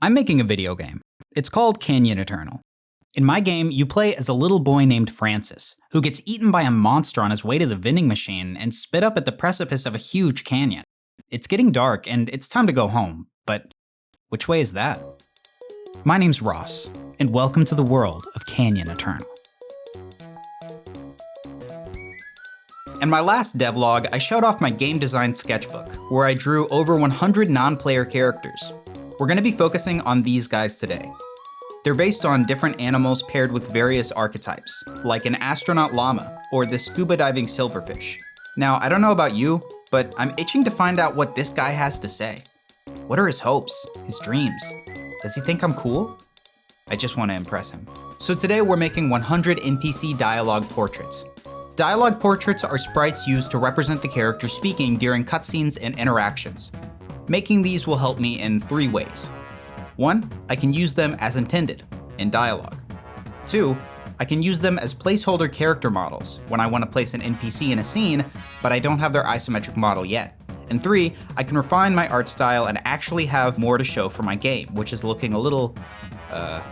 I'm making a video game. It's called Canyon Eternal. In my game, you play as a little boy named Francis, who gets eaten by a monster on his way to the vending machine and spit up at the precipice of a huge canyon. It's getting dark and it's time to go home, but which way is that? My name's Ross, and welcome to the world of Canyon Eternal. In my last devlog, I showed off my game design sketchbook, where I drew over 100 non-player characters. We're going to be focusing on these guys today. They're based on different animals paired with various archetypes, like an astronaut llama or the scuba diving silverfish. Now, I don't know about you, but I'm itching to find out what this guy has to say. What are his hopes, his dreams? Does he think I'm cool? I just want to impress him. So today we're making 100 NPC dialogue portraits. Dialogue portraits are sprites used to represent the character speaking during cutscenes and interactions. Making these will help me in 3 ways. 1, I can use them as intended, in dialogue. 2, I can use them as placeholder character models when I want to place an NPC in a scene, but I don't have their isometric model yet. And 3, I can refine my art style and actually have more to show for my game, which is looking a little,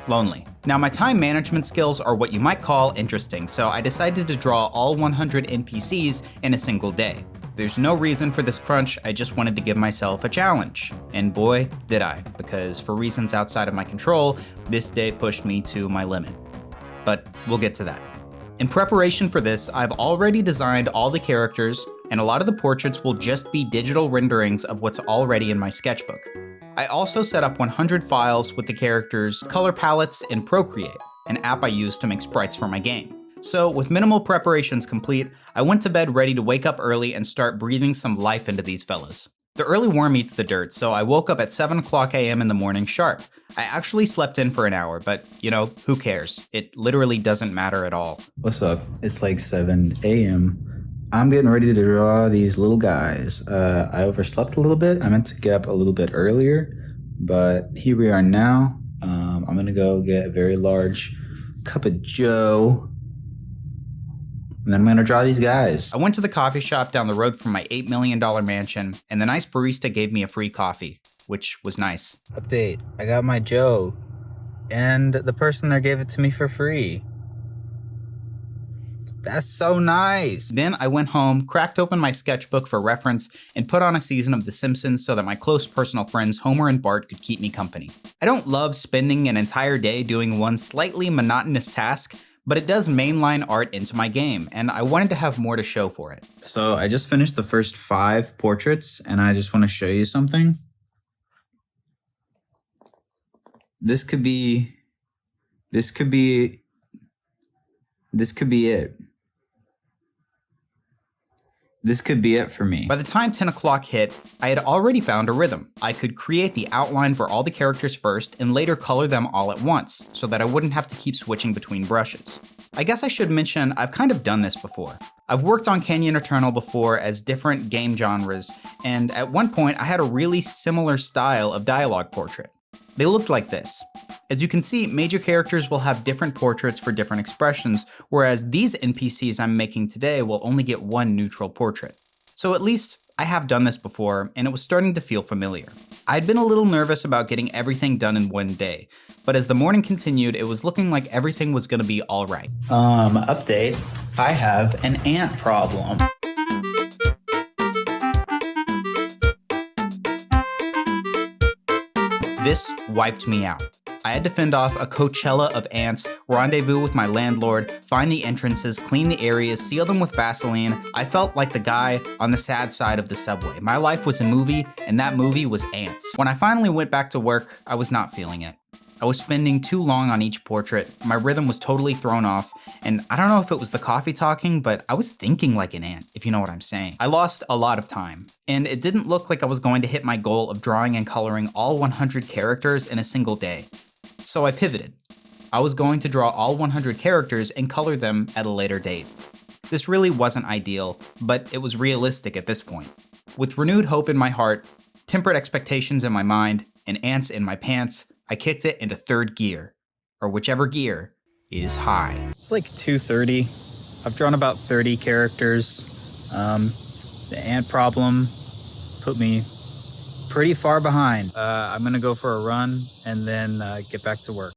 lonely. Now, my time management skills are what you might call interesting, so I decided to draw all 100 NPCs in a single day. There's no reason for this crunch, I just wanted to give myself a challenge. And boy, did I, because for reasons outside of my control, this day pushed me to my limit. But we'll get to that. In preparation for this, I've already designed all the characters, and a lot of the portraits will just be digital renderings of what's already in my sketchbook. I also set up 100 files with the characters' color palettes in Procreate, an app I use to make sprites for my game. So with minimal preparations complete, I went to bed ready to wake up early and start breathing some life into these fellas. The early worm eats the dirt, so I woke up at 7:00 a.m. in the morning sharp. I actually slept in for an hour, but you know, who cares? It literally doesn't matter at all. What's up? It's like 7 a.m. I'm getting ready to draw these little guys. I overslept a little bit. I meant to get up a little bit earlier, but here we are now. I'm gonna go get a very large cup of joe. And then I'm gonna draw these guys. I went to the coffee shop down the road from my $8 million mansion, and the nice barista gave me a free coffee, which was nice. Update, I got my joe, and the person there gave it to me for free. That's so nice. Then I went home, cracked open my sketchbook for reference, and put on a season of The Simpsons so that my close personal friends Homer and Bart could keep me company. I don't love spending an entire day doing one slightly monotonous task, but it does mainline art into my game, and I wanted to have more to show for it. So I just finished the first 5 portraits, and I just want to show you something. This could be it. This could be it for me. By the time 10 o'clock hit, I had already found a rhythm. I could create the outline for all the characters first and later color them all at once, so that I wouldn't have to keep switching between brushes. I guess I should mention I've kind of done this before. I've worked on Canyon Eternal before as different game genres, and at one point I had a really similar style of dialogue portrait. They looked like this. As you can see, major characters will have different portraits for different expressions, whereas these NPCs I'm making today will only get one neutral portrait. So at least I have done this before, and it was starting to feel familiar. I'd been a little nervous about getting everything done in one day, but as the morning continued, it was looking like everything was gonna be all right. Update, I have an ant problem. This wiped me out. I had to fend off a Coachella of ants, rendezvous with my landlord, find the entrances, clean the areas, seal them with Vaseline. I felt like the guy on the sad side of the subway. My life was a movie, and that movie was ants. When I finally went back to work, I was not feeling it. I was spending too long on each portrait, my rhythm was totally thrown off, and I don't know if it was the coffee talking, but I was thinking like an ant, if you know what I'm saying. I lost a lot of time, and it didn't look like I was going to hit my goal of drawing and coloring all 100 characters in a single day. So I pivoted. I was going to draw all 100 characters and color them at a later date. This really wasn't ideal, but it was realistic at this point. With renewed hope in my heart, tempered expectations in my mind, and ants in my pants, I kicked it into 3rd gear, or whichever gear is high. It's like 2:30. I've drawn about 30 characters. The ant problem put me pretty far behind. I'm gonna go for a run and then get back to work.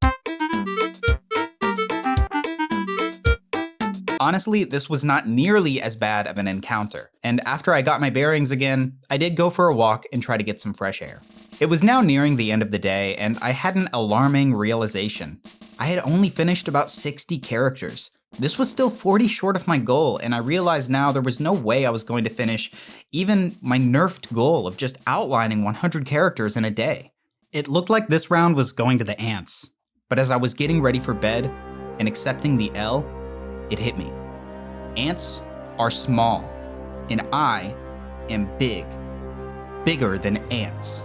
Honestly, this was not nearly as bad of an encounter, and after I got my bearings again, I did go for a walk and try to get some fresh air. It was now nearing the end of the day, and I had an alarming realization. I had only finished about 60 characters. This was still 40 short of my goal, and I realized now there was no way I was going to finish even my nerfed goal of just outlining 100 characters in a day. It looked like this round was going to the ants, but as I was getting ready for bed and accepting the L, it hit me. Ants are small, and I am big. Bigger than ants.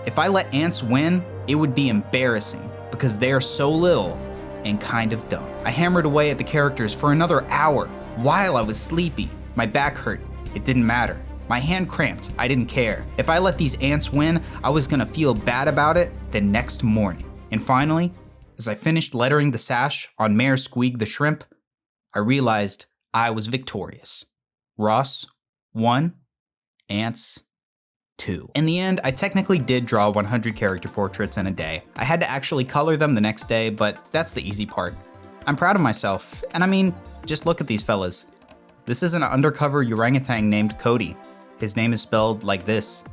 If I let ants win, it would be embarrassing because they are so little and kind of dumb. I hammered away at the characters for another hour while I was sleepy. My back hurt. It didn't matter. My hand cramped. I didn't care. If I let these ants win, I was gonna feel bad about it the next morning. And finally, as I finished lettering the sash on Mayor Squeak the shrimp, I realized I was victorious. Ross, 1, ants, 2. In the end, I technically did draw 100 character portraits in a day. I had to actually color them the next day, but that's the easy part. I'm proud of myself, and I mean, just look at these fellas. This is an undercover orangutan named Cody. His name is spelled like this.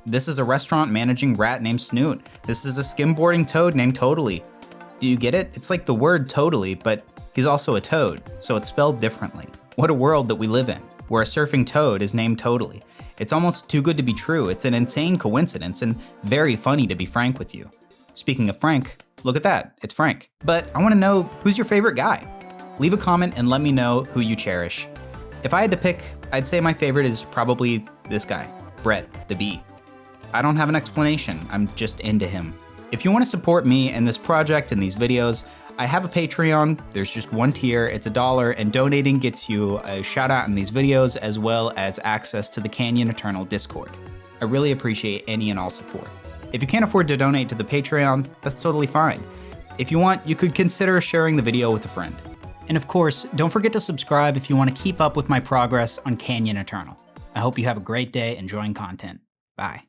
This is a restaurant managing rat named Snoot. This is a skimboarding toad named Totally. Do you get it? It's like the word totally, but he's also a toad, so it's spelled differently. What a world that we live in, where a surfing toad is named Totally. It's almost too good to be true. It's an insane coincidence and very funny to be frank with you. Speaking of Frank, look at that, it's Frank. But I wanna know, who's your favorite guy? Leave a comment and let me know who you cherish. If I had to pick, I'd say my favorite is probably this guy, Brett, the bee. I don't have an explanation, I'm just into him. If you wanna support me and this project and these videos, I have a Patreon. There's just one tier, it's $1, and donating gets you a shout out in these videos as well as access to the Canyon Eternal Discord. I really appreciate any and all support. If you can't afford to donate to the Patreon, that's totally fine. If you want, you could consider sharing the video with a friend. And of course, don't forget to subscribe if you want to keep up with my progress on Canyon Eternal. I hope you have a great day enjoying content. Bye.